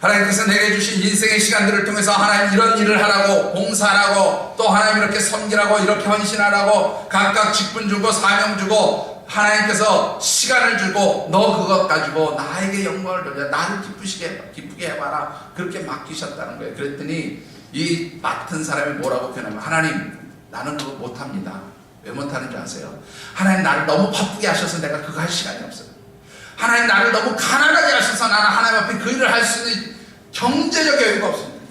하나님께서 내게 주신 인생의 시간들을 통해서 하나님 이런 일을 하라고, 봉사하라고, 또 하나님 이렇게 섬기라고, 이렇게 헌신하라고 각각 직분 주고 사명 주고 하나님께서 시간을 주고 너 그것 가지고 나에게 영광을 돌려 나를 기쁘게 해봐라, 그렇게 맡기셨다는 거예요. 그랬더니 이 맡은 사람이 뭐라고 표현하면 하나님 나는 그거 못합니다. 왜 못하는지 아세요? 하나님 나를 너무 바쁘게 하셔서 내가 그거 할 시간이 없어요. 하나님 나를 너무 가난하게 하셔서 나는 하나님 앞에 그 일을 할 수 있는 경제적 여유가 없습니다.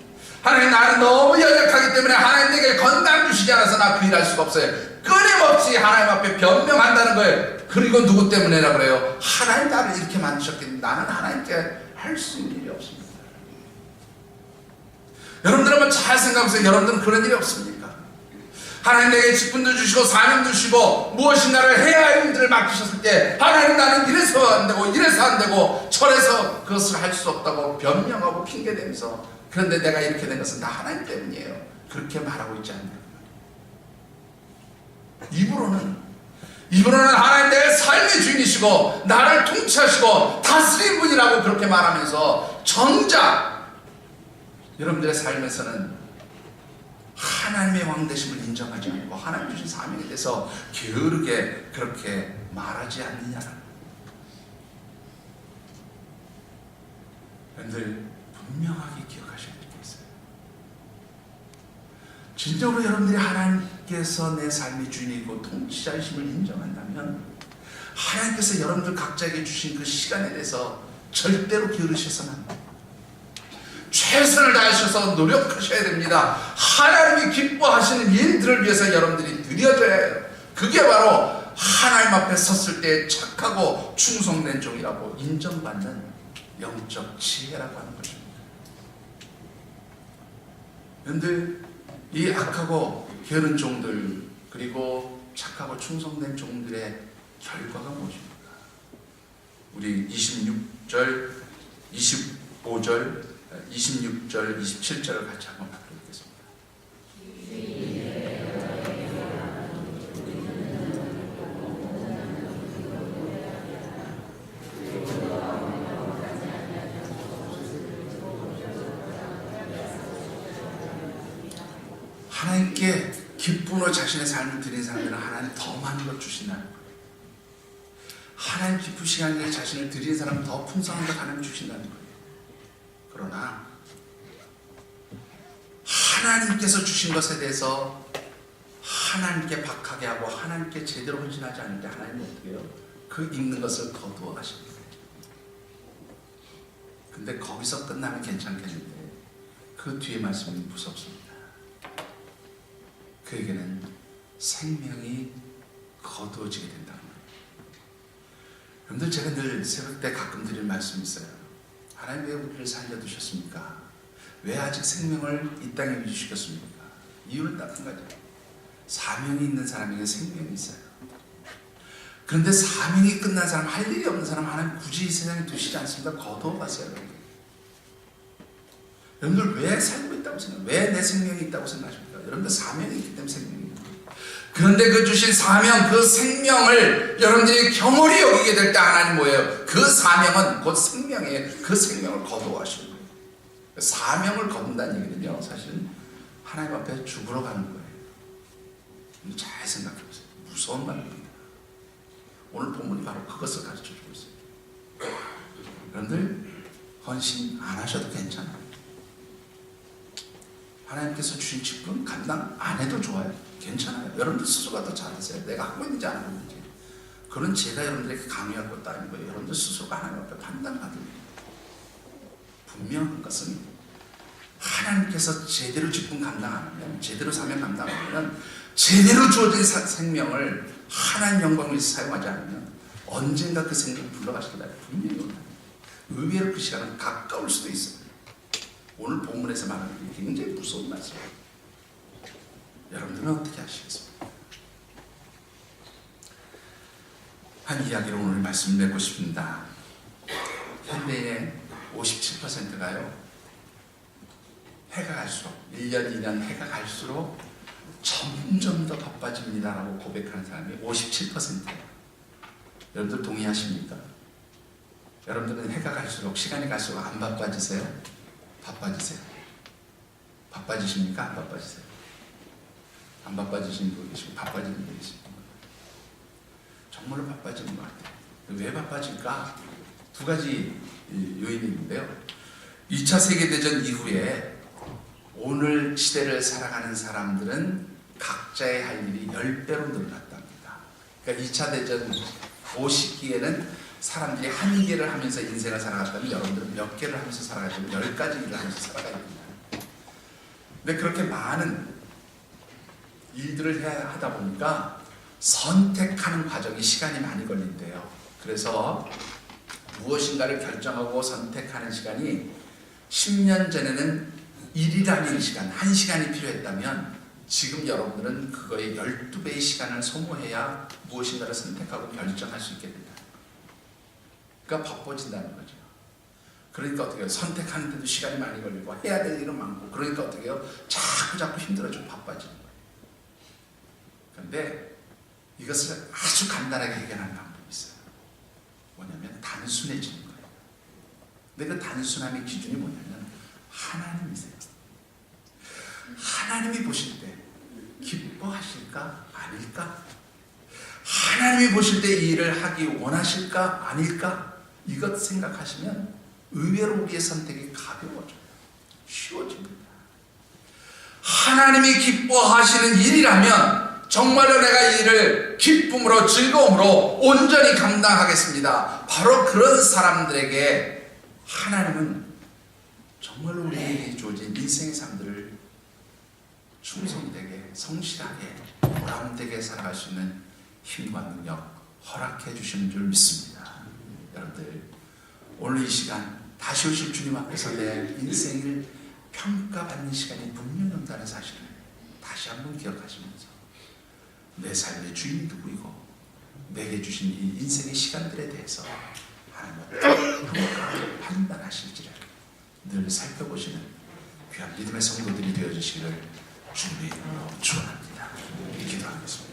하나님 나는 너무 연약하기 때문에 하나님 내게 건강 주시지 않아서 나 그 일 할 수가 없어요. 끊임없이 하나님 앞에 변명한다는 거예요. 그리고 누구 때문에라 그래요? 하나님 나를 이렇게 만드셨기 때문에 나는 하나님께 할 수 있는 일이 없습니다. 여러분들 한번 잘 생각해보세요. 여러분들은 그런 일이 없습니까? 하나님 내게 직분도 주시고 사명도 주시고 무엇인가를 해야 할 일들을 맡기셨을 때 하나님 나는 이래서 안 되고 이래서 안 되고 저래서 그것을 할 수 없다고 변명하고 핑계대면서 그런데 내가 이렇게 된 것은 다 하나님 때문이에요. 그렇게 말하고 있지 않나요? 입으로는 하나님 내 삶의 주인이시고 나를 통치하시고 다스린 분이라고 그렇게 말하면서 정작 여러분들의 삶에서는 하나님의 왕되심을 인정하지 않고 하나님 주신 사명에 대해서 게으르게 그렇게 말하지 않느냐는 거예요. 여러분들 분명하게 기억하셔야 될 게 있어요. 진정으로 여러분들이 하나님께서 내 삶의 주인이고 통치자이심을 인정한다면 하나님께서 여러분들 각자에게 주신 그 시간에 대해서 절대로 게으르셔서는 안 돼요. 최선을 다하셔서 노력하셔야 됩니다. 하나님이 기뻐하시는 일들을 위해서 여러분들이 드려져야 해요. 그게 바로 하나님 앞에 섰을 때 착하고 충성된 종이라고 인정받는 영적 지혜라고 하는 것입니다. 그런데 이 악하고 게으른 종들 그리고 착하고 충성된 종들의 결과가 무엇입니까? 우리 26절, 25절, 26절, 27절을 같이 한번 읽겠습니다. 하나님께 기쁨으로 자신의 삶을 드린 사람들은 하나님 더 많은 것 주신다는 거예요. 하나님 기쁘시게 하는 데 자신을 드린 사람은 더 풍성한 것 하나님 주신다는 거예요. 그러나 하나님께서 주신 것에 대해서 하나님께 박하게 하고 하나님께 제대로 헌신하지 않을 때 하나님은 어떻게 해요? 그 읽는 것을 거두어 가십니다. 근데 거기서 끝나면 괜찮겠는데 그 뒤에 말씀이 무섭습니다. 그에게는 생명이 거두어지게 된다는 거예요. 여러분들, 제가 늘 새벽 때 가끔 드릴 말씀이 있어요. 하나님 왜 우리를 살려두셨습니까? 왜 아직 생명을 이 땅에 유지시켰습니까? 이유는 딱 한 가지. 사명이 있는 사람에게 생명이 있어요. 그런데 사명이 끝난 사람, 할 일이 없는 사람 하나님 굳이 이 세상에 두시지 않습니다. 거두어 가세요. 여러분들 왜 살고 있다고 생각해요? 왜 내 생명이 있다고 생각하십니까? 여러분들 사명이 있기 때문에 생명이 있는 거예요. 그런데 그 주신 사명, 그 생명을 여러분들이 경홀히 여기게 될 때 하나님 뭐예요? 그 사명은 곧 생명이에요. 그 생명을 거두어가시는 거예요. 사명을 거둔다는 얘기는요, 사실은 하나님 앞에 죽으러 가는 거예요. 잘 생각해 보세요. 무서운 말입니다. 오늘 본문이 바로 그것을 가르쳐주고 있어요. 여러분들 헌신 안 하셔도 괜찮아요. 하나님께서 주신 직분 감당 안 해도 좋아요. 괜찮아요. 여러분들 스스로가 더 잘하세요. 내가 하고 있는지 안 하고 있는지. 그런 제가 여러분들에게 강요할 것도 아니고요. 여러분들 스스로가 하나님 앞에 판단받습니다. 분명한 것은 하나님께서 제대로 직분 감당 안 하면, 제대로 사명 감당 안 하면, 제대로 주어진 생명을 하나님 영광을 위해서 사용하지 않으면 언젠가 그 생명을 불러가실 날 분명히 온다. 의외로 그 시간은 가까울 수도 있어요. 오늘 본문에서 말하는 게 굉장히 무서운 말씀이에요. 여러분들은 어떻게 하시겠습니까? 한 이야기로 오늘 말씀을 맺고 싶습니다. 현대인의 57%가요, 해가 갈수록, 1년, 2년 해가 갈수록 점점 더 바빠집니다라고 고백하는 사람이 57%예요. 여러분들 동의하십니까? 여러분들은 해가 갈수록, 시간이 갈수록 안 바빠지세요? 바빠지세요? 바빠지십니까? 안 바빠지세요? 안 바빠지시는 분 계시고 바빠지는 분 계십니까? 정말로 바빠지는 것 같아요. 왜 바빠질까? 두 가지 요인이 있는데요. 2차 세계대전 이후에 오늘 시대를 살아가는 사람들은 각자의 할 일이 10배로 늘어났답니다. 그러니까 2차 대전 그 시기에는 사람들이 한 개를 하면서 인생을 살아갔다면 여러분들은 몇 개를 하면서 살아가지고 10가지 일을 하면서 살아가야 됩니다. 근데 그렇게 많은 일들을 해야 하다 보니까 선택하는 과정이 시간이 많이 걸린대요. 그래서 무엇인가를 결정하고 선택하는 시간이 10년 전에는 1이라는 시간, 1시간이 필요했다면 지금 여러분들은 그거의 12배의 시간을 소모해야 무엇인가를 선택하고 결정할 수 있게 된다. 그러니까 바빠진다는 거죠. 그러니까 어떻게 해요? 선택하는데도 시간이 많이 걸리고 해야 될 일은 많고, 그러니까 어떻게 해요? 자꾸 힘들어지고 바빠지는 거예요. 그런데 이것을 아주 간단하게 해결하는 방법이 있어요. 뭐냐면 단순해지는 거예요. 근데 그 단순함의 기준이 뭐냐면 하나님이세요. 하나님이 보실 때 기뻐하실까 아닐까? 하나님이 보실 때 이 일을 하기 원하실까 아닐까? 이것 생각하시면 의외로 우리의 선택이 가벼워져요. 쉬워집니다. 하나님이 기뻐하시는 일이라면 정말로 내가 이 일을 기쁨으로 즐거움으로 온전히 감당하겠습니다. 바로 그런 사람들에게 하나님은 정말로 우리에게 주어진 인생의 삶들을 충성되게 성실하게 보람되게 살아갈 수 있는 힘과 능력 허락해 주시는 줄 믿습니다. 여러분들 오늘 이 시간 다시 오실 주님 앞에서 내 인생을 평가받는 시간이 분명히 온다는 사실을 다시 한번 기억하시면서 내 삶의 주인이 누구이고 내게 주신 이 인생의 시간들에 대해서 하나님은 평가 판단하실지를 늘 살펴보시는 귀한 믿음의 성도들이 되어주시기를 주님의 이름으로 축원합니다. 기도하겠습니다.